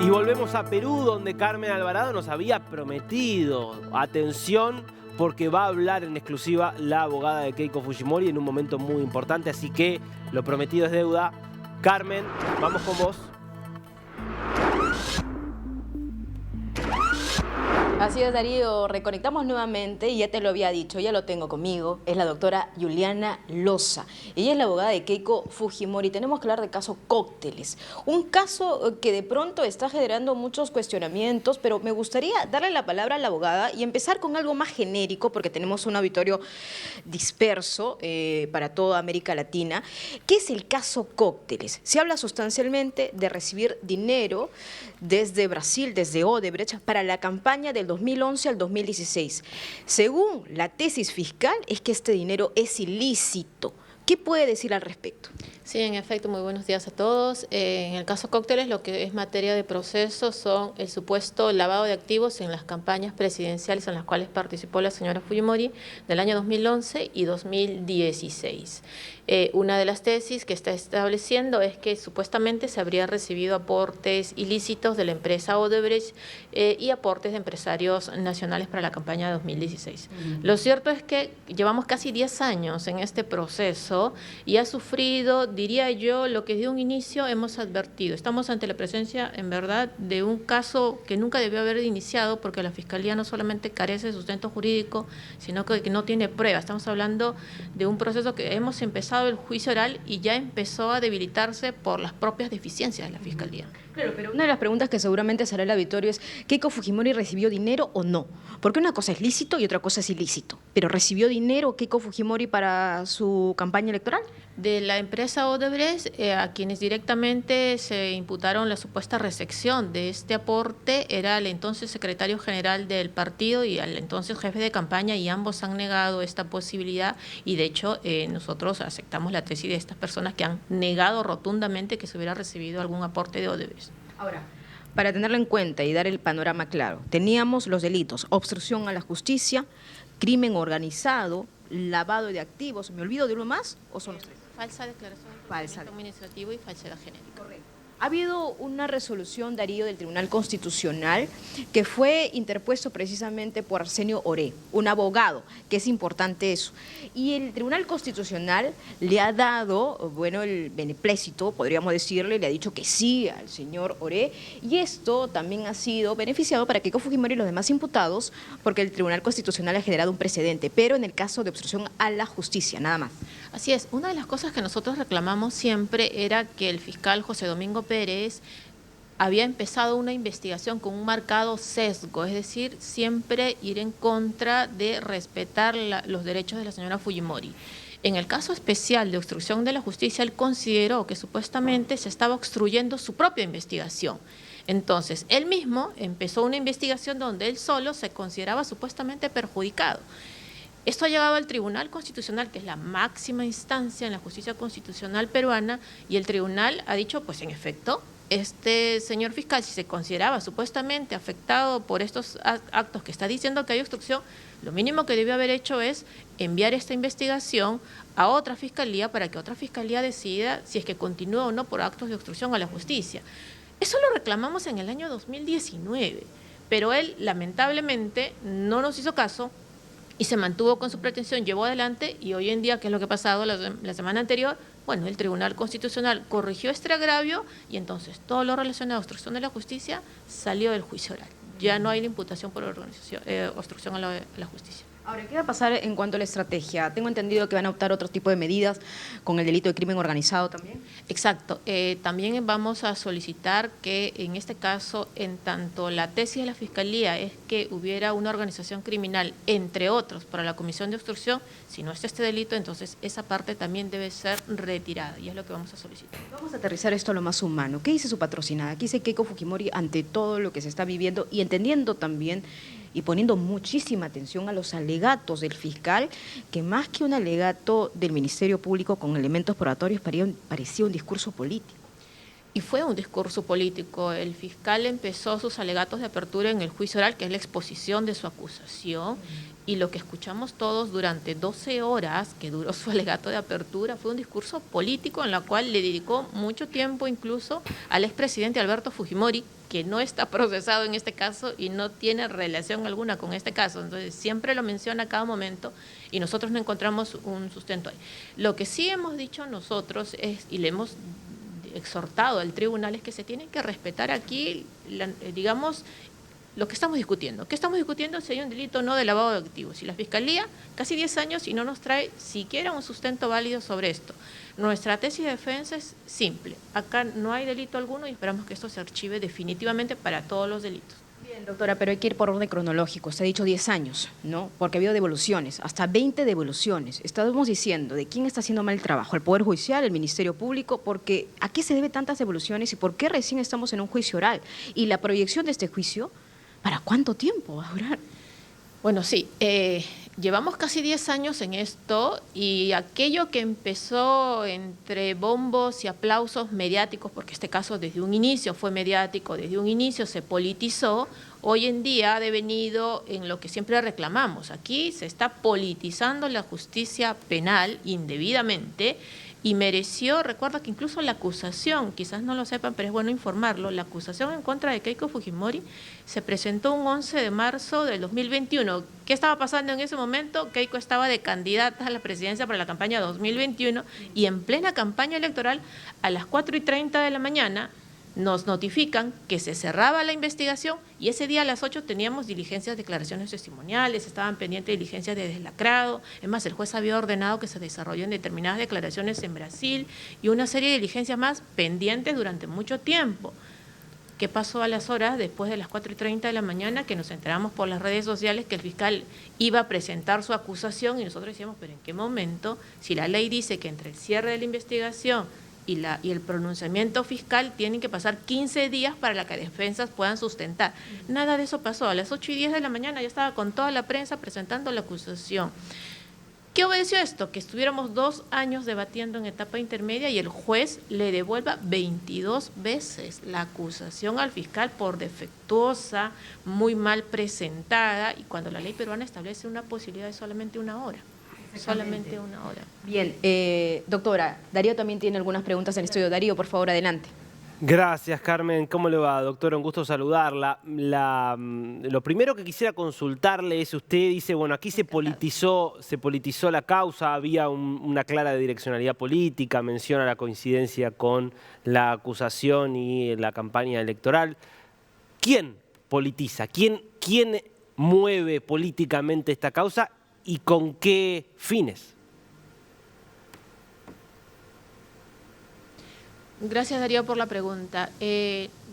Y volvemos a Perú, donde Carmen Alvarado nos había prometido, atención, porque va a hablar en exclusiva la abogada de Keiko Fujimori en un momento muy importante, así que lo prometido es deuda. Carmen, vamos con vos. Así es, Darío, reconectamos nuevamente y ya te lo había dicho, ya lo tengo conmigo, es la doctora Juliana Loza. Ella es la abogada de Keiko Fujimori. Tenemos que hablar del caso Cócteles, un caso que de pronto está generando muchos cuestionamientos, pero me gustaría darle la palabra a la abogada y empezar con algo más genérico, porque tenemos un auditorio disperso para toda América Latina. ¿Qué es el caso Cócteles? Se habla sustancialmente de recibir dinero desde Brasil, desde Odebrecht, para la campaña del 2011 al 2016. Según la tesis fiscal, es que este dinero es ilícito. ¿Qué puede decir al respecto? Sí, en efecto, muy buenos días a todos. En el caso Cócteles, lo que es materia de proceso son el supuesto lavado de activos en las campañas presidenciales en las cuales participó la señora Fujimori del año 2011 y 2016. Una de las tesis que está estableciendo es que supuestamente se habría recibido aportes ilícitos de la empresa Odebrecht y aportes de empresarios nacionales para la campaña de 2016. Lo cierto es que llevamos casi 10 años en este proceso y ha sufrido, diría yo, lo que de un inicio hemos advertido. Estamos ante la presencia, en verdad, de un caso que nunca debió haber iniciado porque la Fiscalía no solamente carece de sustento jurídico, sino que no tiene pruebas. Estamos hablando de un proceso que hemos empezado el juicio oral y ya empezó a debilitarse por las propias deficiencias de la Fiscalía. Claro, pero una de las preguntas que seguramente será el auditorio es ¿Keiko Fujimori recibió dinero o no? Porque una cosa es lícito y otra cosa es ilícito. ¿Pero recibió dinero Keiko Fujimori para su campaña electoral? De la empresa Odebrecht, a quienes directamente se imputaron la supuesta recepción de este aporte era el entonces secretario general del partido y el entonces jefe de campaña, y ambos han negado esta posibilidad y de hecho nosotros aceptamos la tesis de estas personas que han negado rotundamente que se hubiera recibido algún aporte de Odebrecht. Ahora, para tenerlo en cuenta y dar el panorama claro, teníamos los delitos: obstrucción a la justicia, crimen organizado, lavado de activos. ¿Me olvido de uno más o son los tres? Falsa declaración de procedimiento administrativo y falsedad genérica. Correcto. Ha habido una resolución, Darío, del Tribunal Constitucional que fue interpuesto precisamente por Arsenio Oré, un abogado, que es importante eso. Y el Tribunal Constitucional le ha dado, bueno, el beneplácito, podríamos decirle, le ha dicho que sí al señor Oré, y esto también ha sido beneficiado para Keiko Fujimori y los demás imputados, porque el Tribunal Constitucional ha generado un precedente, pero en el caso de obstrucción a la justicia, nada más. Así es, una de las cosas que nosotros reclamamos siempre era que el fiscal José Domingo Pérez había empezado una investigación con un marcado sesgo, es decir, siempre ir en contra de respetar los derechos de la señora Fujimori. En el caso especial de obstrucción de la justicia, él consideró que supuestamente se estaba obstruyendo su propia investigación. Entonces, él mismo empezó una investigación donde él solo se consideraba supuestamente perjudicado. Esto ha llegado al Tribunal Constitucional, que es la máxima instancia en la justicia constitucional peruana, y el tribunal ha dicho, pues en efecto, este señor fiscal, si se consideraba supuestamente afectado por estos actos que está diciendo que hay obstrucción, lo mínimo que debió haber hecho es enviar esta investigación a otra fiscalía para que otra fiscalía decida si es que continúa o no por actos de obstrucción a la justicia. Eso lo reclamamos en el año 2019, pero él lamentablemente no nos hizo caso y se mantuvo con su pretensión, llevó adelante, y hoy en día, ¿qué es lo que ha pasado la semana anterior? Bueno, el Tribunal Constitucional corrigió este agravio y entonces todo lo relacionado a obstrucción de la justicia salió del juicio oral. Ya no hay la imputación por obstrucción a la justicia. Ahora, ¿qué va a pasar en cuanto a la estrategia? Tengo entendido que van a optar otro tipo de medidas con el delito de crimen organizado también. Exacto. También vamos a solicitar que en este caso, en tanto la tesis de la Fiscalía es que hubiera una organización criminal, entre otros, para la comisión de obstrucción, si no está este delito, entonces esa parte también debe ser retirada y es lo que vamos a solicitar. Vamos a aterrizar esto a lo más humano. ¿Qué dice su patrocinada? ¿Qué dice Keiko Fujimori ante todo lo que se está viviendo y entendiendo también y poniendo muchísima atención a los alegatos del fiscal, que más que un alegato del Ministerio Público con elementos probatorios parecía un discurso político? Y fue un discurso político. El fiscal empezó sus alegatos de apertura en el juicio oral, que es la exposición de su acusación, y lo que escuchamos todos durante 12 horas que duró su alegato de apertura fue un discurso político en el cual le dedicó mucho tiempo incluso al expresidente Alberto Fujimori, que no está procesado en este caso y no tiene relación alguna con este caso. Entonces siempre lo menciona a cada momento y nosotros no encontramos un sustento ahí. Lo que sí hemos dicho nosotros es, y le hemos exhortado al tribunal, es que se tiene que respetar aquí, digamos, lo que estamos discutiendo. ¿Qué estamos discutiendo? Si hay un delito o no de lavado de activos. Si la Fiscalía, casi 10 años y no nos trae siquiera un sustento válido sobre esto. Nuestra tesis de defensa es simple. Acá no hay delito alguno y esperamos que esto se archive definitivamente para todos los delitos. Bien, doctora, pero hay que ir por orden cronológico. Se ha dicho 10 años, ¿no? Porque ha habido devoluciones, hasta 20 devoluciones. Estamos diciendo de quién está haciendo mal el trabajo, el Poder Judicial, el Ministerio Público, porque ¿a qué se debe tantas devoluciones y por qué recién estamos en un juicio oral? Y la proyección de este juicio, ¿para cuánto tiempo va a durar? Bueno, sí, llevamos casi 10 años en esto y aquello que empezó entre bombos y aplausos mediáticos, porque este caso desde un inicio fue mediático, desde un inicio se politizó, hoy en día ha devenido en lo que siempre reclamamos. Aquí se está politizando la justicia penal indebidamente y mereció, recuerda que incluso la acusación, quizás no lo sepan, pero es bueno informarlo, la acusación en contra de Keiko Fujimori se presentó un 11 de marzo del 2021. ¿Qué estaba pasando en ese momento? Keiko estaba de candidata a la presidencia para la campaña 2021 y en plena campaña electoral a las 4:30 de la mañana nos notifican que se cerraba la investigación y ese día a las 8 teníamos diligencias, declaraciones testimoniales, estaban pendientes diligencias de deslacrado. Es más, el juez había ordenado que se desarrollen determinadas declaraciones en Brasil y una serie de diligencias más pendientes durante mucho tiempo. ¿Qué pasó a las horas después de las 4:30 de la mañana? Que nos enteramos por las redes sociales que el fiscal iba a presentar su acusación y nosotros decíamos, pero ¿en qué momento? Si la ley dice que entre el cierre de la investigación y el pronunciamiento fiscal tienen que pasar 15 días para que las defensas puedan sustentar. Nada de eso pasó. A las 8:10 de la mañana ya estaba con toda la prensa presentando la acusación. ¿Qué obedeció esto? Que estuviéramos 2 años debatiendo en etapa intermedia y el juez le devuelva 22 veces la acusación al fiscal por defectuosa, muy mal presentada, y cuando la ley peruana establece una posibilidad de solamente 1 hora. Solamente 1 hora. Bien, doctora, Darío también tiene algunas preguntas en el estudio. Darío, por favor, adelante. Gracias, Carmen. ¿Cómo le va, doctora? Un gusto saludarla. Lo primero que quisiera consultarle es, usted dice, bueno, aquí se politizó la causa, había una clara direccionalidad política, menciona la coincidencia con la acusación y la campaña electoral. ¿Quién politiza? ¿Quién mueve políticamente esta causa y con qué fines? Gracias, Darío, por la pregunta.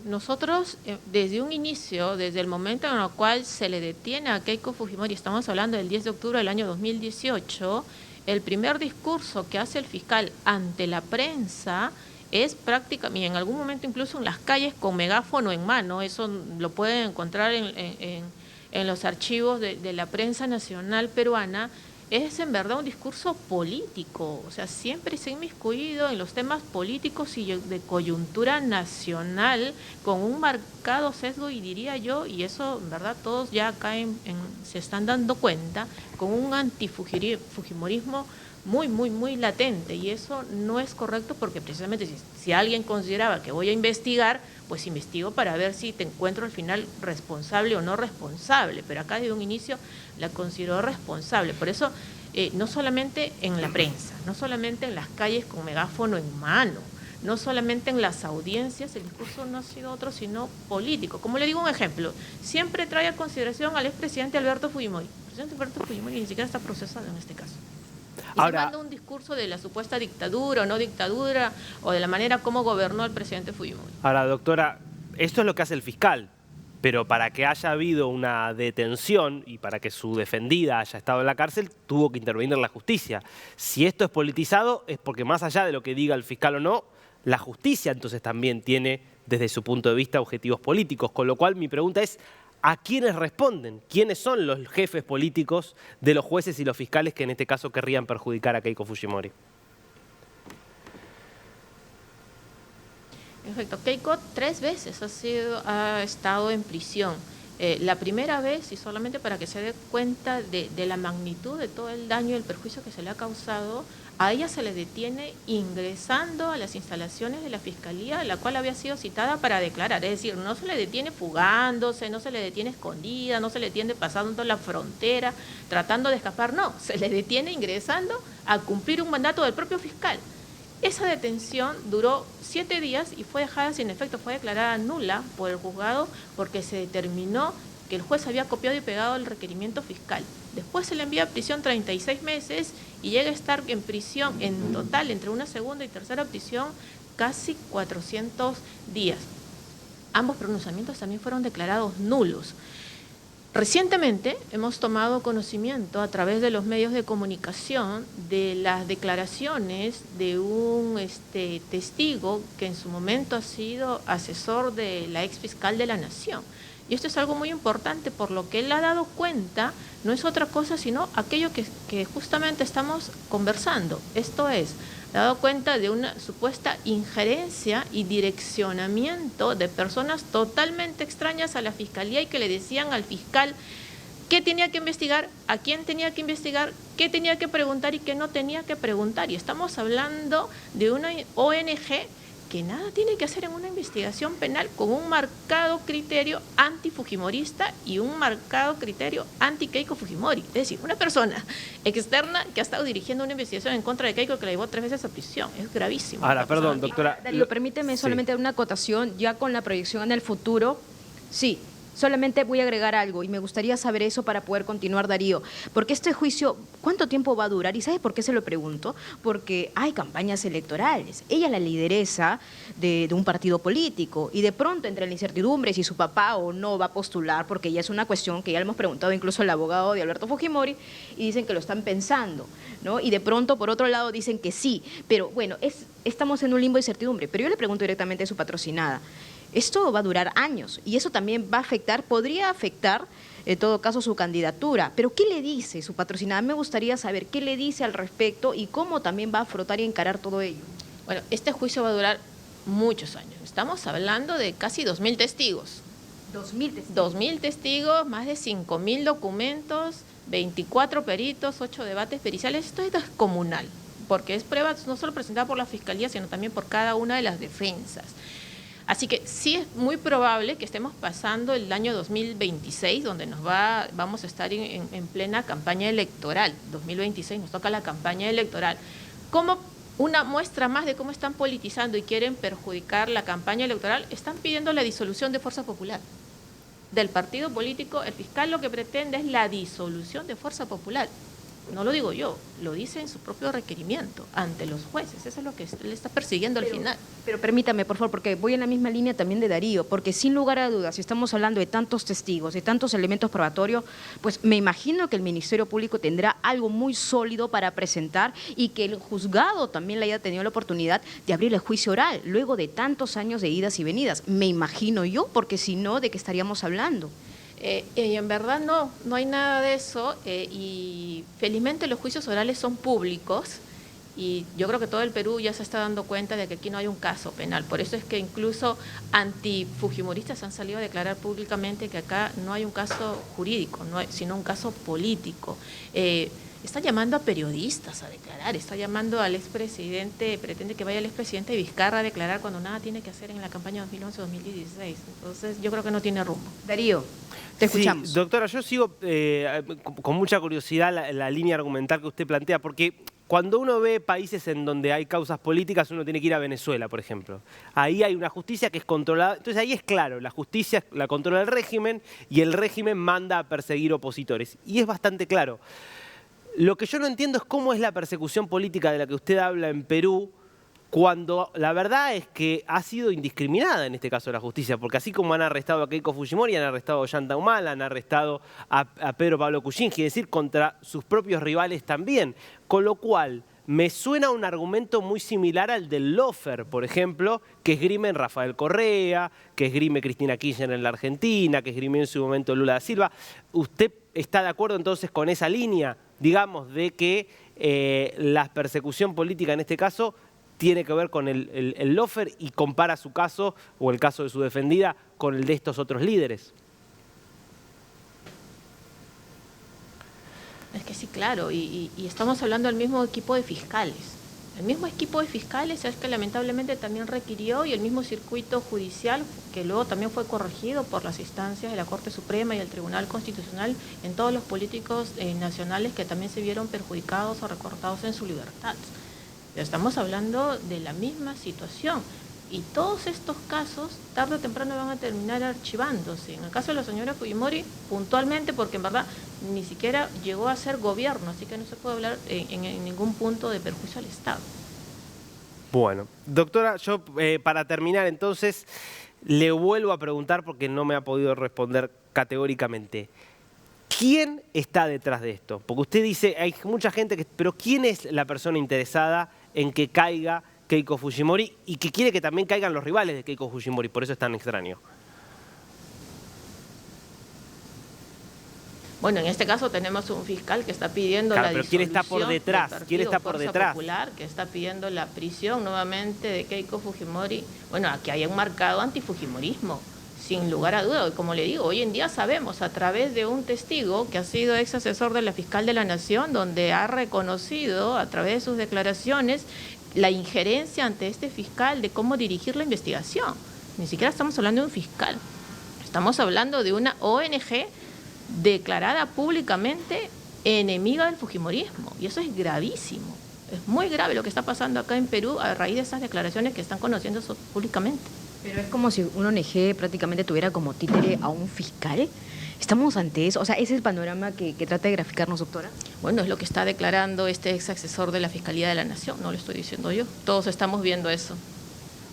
Nosotros, desde un inicio, desde el momento en el cual se le detiene a Keiko Fujimori, estamos hablando del 10 de octubre del año 2018, el primer discurso que hace el fiscal ante la prensa es prácticamente, y en algún momento incluso en las calles con megáfono en mano, eso lo pueden encontrar en los archivos de la prensa nacional peruana, es en verdad un discurso político, o sea, siempre se ha inmiscuido en los temas políticos y de coyuntura nacional con un marcado sesgo, y diría yo, y eso en verdad todos ya acá se están dando cuenta, con un antifujimorismo muy latente, y eso no es correcto porque precisamente si alguien consideraba que voy a investigar, pues investigo para ver si te encuentro al final responsable o no responsable, pero acá desde un inicio la consideró responsable. Por eso, no solamente en la prensa, no solamente en las calles con megáfono en mano, no solamente en las audiencias, el discurso no ha sido otro sino político. Como le digo un ejemplo, siempre trae a consideración al expresidente Alberto Fujimori. El presidente Alberto Fujimori ni siquiera está procesado en este caso. Y ahora, manda un discurso de la supuesta dictadura o no dictadura, o de la manera como gobernó el presidente Fujimori. Ahora, doctora, esto es lo que hace el fiscal, pero para que haya habido una detención y para que su defendida haya estado en la cárcel, tuvo que intervenir la justicia. Si esto es politizado, es porque más allá de lo que diga el fiscal o no, la justicia entonces también tiene, desde su punto de vista, objetivos políticos. Con lo cual, mi pregunta es, ¿a quiénes responden? ¿Quiénes son los jefes políticos de los jueces y los fiscales que en este caso querrían perjudicar a Keiko Fujimori? Perfecto. Keiko 3 veces ha estado en prisión. La primera vez, y solamente para que se dé cuenta de la magnitud de todo el daño y el perjuicio que se le ha causado, a ella se le detiene ingresando a las instalaciones de la Fiscalía, la cual había sido citada para declarar. Es decir, no se le detiene fugándose, no se le detiene escondida, no se le detiene pasando la frontera, tratando de escapar, no, se le detiene ingresando a cumplir un mandato del propio fiscal. Esa detención duró 7 días y fue dejada sin efecto, fue declarada nula por el juzgado porque se determinó que el juez había copiado y pegado el requerimiento fiscal. Después se le envía a prisión 36 meses y llega a estar en prisión en total, entre una segunda y tercera prisión, casi 400 días. Ambos pronunciamientos también fueron declarados nulos. Recientemente hemos tomado conocimiento a través de los medios de comunicación de las declaraciones de un testigo que en su momento ha sido asesor de la ex fiscal de la Nación. Y esto es algo muy importante, por lo que él ha dado cuenta, no es otra cosa sino aquello que justamente estamos conversando. Esto es, ha dado cuenta de una supuesta injerencia y direccionamiento de personas totalmente extrañas a la Fiscalía y que le decían al fiscal qué tenía que investigar, a quién tenía que investigar, qué tenía que preguntar y qué no tenía que preguntar. Y estamos hablando de una ONG que nada tiene que hacer en una investigación penal con un marcado criterio anti-fujimorista y un marcado criterio anti-Keiko Fujimori. Es decir, una persona externa que ha estado dirigiendo una investigación en contra de Keiko que la llevó 3 veces a prisión. Es gravísimo. Ahora, perdón, doctora. Darío, permíteme solamente una acotación, ya con la proyección en el futuro. Sí. Solamente voy a agregar algo y me gustaría saber eso para poder continuar, Darío, porque este juicio, ¿cuánto tiempo va a durar? ¿Y sabe por qué se lo pregunto? Porque hay campañas electorales. Ella es la lideresa de un partido político y de pronto entre la incertidumbre si su papá o no va a postular, porque ya es una cuestión que ya le hemos preguntado incluso al abogado de Alberto Fujimori y dicen que lo están pensando, ¿no? Y de pronto, por otro lado, dicen que sí, pero bueno, estamos en un limbo de incertidumbre. Pero yo le pregunto directamente a su patrocinada. Esto va a durar años y eso también va a afectar, podría afectar en todo caso su candidatura. Pero ¿qué le dice su patrocinada? Me gustaría saber qué le dice al respecto y cómo también va a afrontar y encarar todo ello. Bueno, este juicio va a durar muchos años. Estamos hablando de casi 2.000 testigos. 2.000 testigos. 2.000 testigos, más de 5.000 documentos, 24 peritos, 8 debates periciales. Esto es descomunal, porque es prueba no solo presentada por la Fiscalía, sino también por cada una de las defensas. Así que sí es muy probable que estemos pasando el año 2026, donde vamos a estar en plena campaña electoral. 2026 nos toca la campaña electoral. Como una muestra más de cómo están politizando y quieren perjudicar la campaña electoral, están pidiendo la disolución de Fuerza Popular. Del partido político, el fiscal lo que pretende es la disolución de Fuerza Popular. No lo digo yo, lo dice en su propio requerimiento ante los jueces. Eso es lo que le está persiguiendo al final. Pero permítame, por favor, porque voy en la misma línea también de Darío, porque sin lugar a dudas, si estamos hablando de tantos testigos, de tantos elementos probatorios, pues me imagino que el Ministerio Público tendrá algo muy sólido para presentar y que el juzgado también le haya tenido la oportunidad de abrir el juicio oral, luego de tantos años de idas y venidas. Me imagino yo, porque si no, ¿de qué estaríamos hablando? Y en verdad no hay nada de eso y felizmente los juicios orales son públicos y yo creo que todo el Perú ya se está dando cuenta de que aquí no hay un caso penal. Por eso es que incluso antifujimoristas han salido a declarar públicamente que acá no hay un caso jurídico, sino un caso político. Está llamando a periodistas a declarar, está llamando al expresidente, pretende que vaya el expresidente Vizcarra a declarar cuando nada tiene que hacer en la campaña 2011-2016. Entonces yo creo que no tiene rumbo. Darío, te escuchamos. Sí, doctora, yo sigo con mucha curiosidad la línea argumental que usted plantea, porque cuando uno ve países en donde hay causas políticas, uno tiene que ir a Venezuela, por ejemplo. Ahí hay una justicia que es controlada. Entonces ahí es claro, la justicia la controla el régimen y el régimen manda a perseguir opositores. Y es bastante claro. Lo que yo no entiendo es cómo es la persecución política de la que usted habla en Perú, cuando la verdad es que ha sido indiscriminada en este caso la justicia, porque así como han arrestado a Keiko Fujimori, han arrestado a Ollanta Humala, han arrestado a Pedro Pablo Kuczynski, es decir, contra sus propios rivales también. Con lo cual, me suena un argumento muy similar al del lawfare, por ejemplo, que esgrime Rafael Correa, que esgrime Cristina Kirchner en la Argentina, que esgrimió en su momento Lula da Silva. ¿Usted está de acuerdo entonces con esa línea, digamos, de que la persecución política en este caso tiene que ver con el lawfare y compara su caso o el caso de su defendida con el de estos otros líderes? Sí, claro, y estamos hablando del mismo equipo de fiscales. El mismo equipo de fiscales es que lamentablemente también requirió, y el mismo circuito judicial, que luego también fue corregido por las instancias de la Corte Suprema y el Tribunal Constitucional, en todos los políticos nacionales que también se vieron perjudicados o recortados en su libertad. Estamos hablando de la misma situación. Y todos estos casos, tarde o temprano, van a terminar archivándose. En el caso de la señora Fujimori, puntualmente, porque en verdad ni siquiera llegó a ser gobierno, así que no se puede hablar en ningún punto de perjuicio al Estado. Bueno, doctora, yo para terminar entonces le vuelvo a preguntar porque no me ha podido responder categóricamente. ¿Quién está detrás de esto? Porque usted dice, hay mucha gente pero ¿quién es la persona interesada en que caiga Keiko Fujimori y que quiere que también caigan los rivales de Keiko Fujimori? Por eso es tan extraño. Bueno, en este caso tenemos un fiscal que está pidiendo claro, la pero disolución. ¿quién está por detrás? ¿Quién está por Fuerza detrás? Popular, que está pidiendo la prisión nuevamente de Keiko Fujimori. Bueno, aquí hay un marcado antifujimorismo, sin lugar a duda. Como le digo, hoy en día sabemos a través de un testigo que ha sido ex asesor de la fiscal de la Nación, donde ha reconocido a través de sus declaraciones la injerencia ante este fiscal de cómo dirigir la investigación. Ni siquiera estamos hablando de un fiscal, estamos hablando de una ONG declarada públicamente enemiga del fujimorismo, y eso es gravísimo. Es muy grave lo que está pasando acá en Perú a raíz de esas declaraciones que están conociendo públicamente. Pero es como si una ONG prácticamente tuviera como títere a un fiscal. ¿Estamos ante eso? O sea, ¿ese es el panorama que trata de graficarnos, doctora? Bueno, es lo que está declarando este ex asesor de la Fiscalía de la Nación, no lo estoy diciendo yo. Todos estamos viendo eso.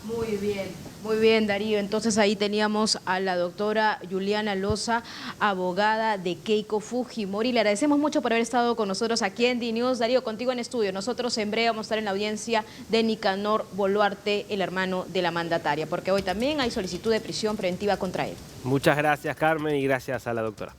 Muy bien, Darío. Entonces ahí teníamos a la doctora Juliana Loza, abogada de Keiko Fujimori. Le agradecemos mucho por haber estado con nosotros aquí en DNews. Darío, contigo en estudio. Nosotros en breve vamos a estar en la audiencia de Nicanor Boluarte, el hermano de la mandataria, porque hoy también hay solicitud de prisión preventiva contra él. Muchas gracias, Carmen, y gracias a la doctora.